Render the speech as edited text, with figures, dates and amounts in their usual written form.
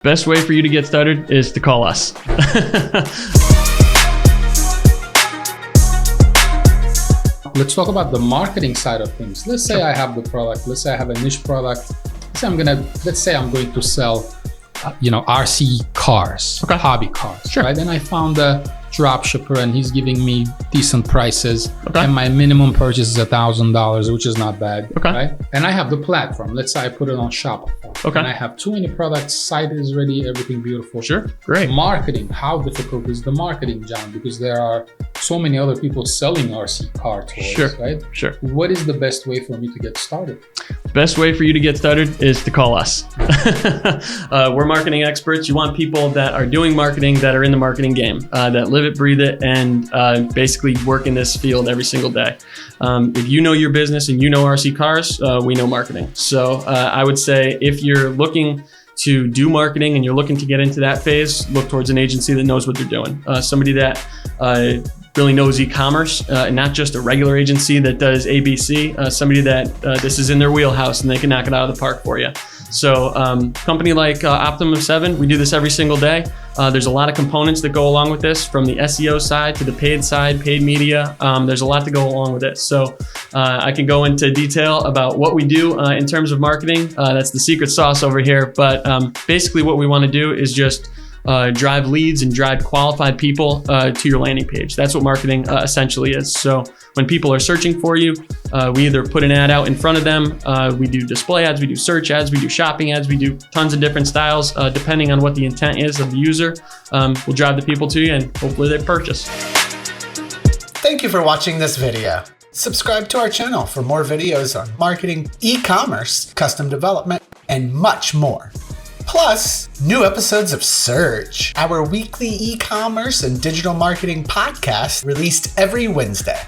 Best way for you to get started is to call us. Let's talk about the marketing side of things. Let's say I have the product. Let's say I have a niche product. Let's say I'm going to sell, RC cars, hobby cars, right? And I found a drop shipper and he's giving me decent prices. And my minimum purchase is $1,000, which is not bad, right? And I have the platform. Let's say I put it on Shopify. And I have 20 products, site is ready, everything beautiful. Great. Marketing, how difficult is the marketing, John? Because there are so many other people selling RC car tours, right? What is the best way for me to get started? Best way for you to get started is to call us. We're marketing experts. You want people that are doing marketing, that are in the marketing game, that live it, breathe it, and basically work in this field every single day. If you know your business and you know RC cars, we know marketing. So I would say if you're looking to do marketing and you're looking to get into that phase, look towards an agency that knows what they're doing. Somebody that really knows e-commerce, not just a regular agency that does ABC, somebody that this is in their wheelhouse and they can knock it out of the park for you. So company like Optimum 7, we do this every single day. There's a lot of components that go along with this, from the SEO side to the paid side, paid media. There's a lot to go along with it. So I can go into detail about what we do in terms of marketing. That's the secret sauce over here. But basically what we want to do is just drive leads and drive qualified people to your landing page. That's what marketing essentially is. So when people are searching for you, we either put an ad out in front of them, we do display ads, we do search ads, we do shopping ads, we do tons of different styles, depending on what the intent is of the user. We'll drive the people to you and hopefully they purchase. Thank you for watching this video. Subscribe to our channel for more videos on marketing, e-commerce, custom development, and much more. Plus, new episodes of Surge, our weekly e-commerce and digital marketing podcast released every Wednesday.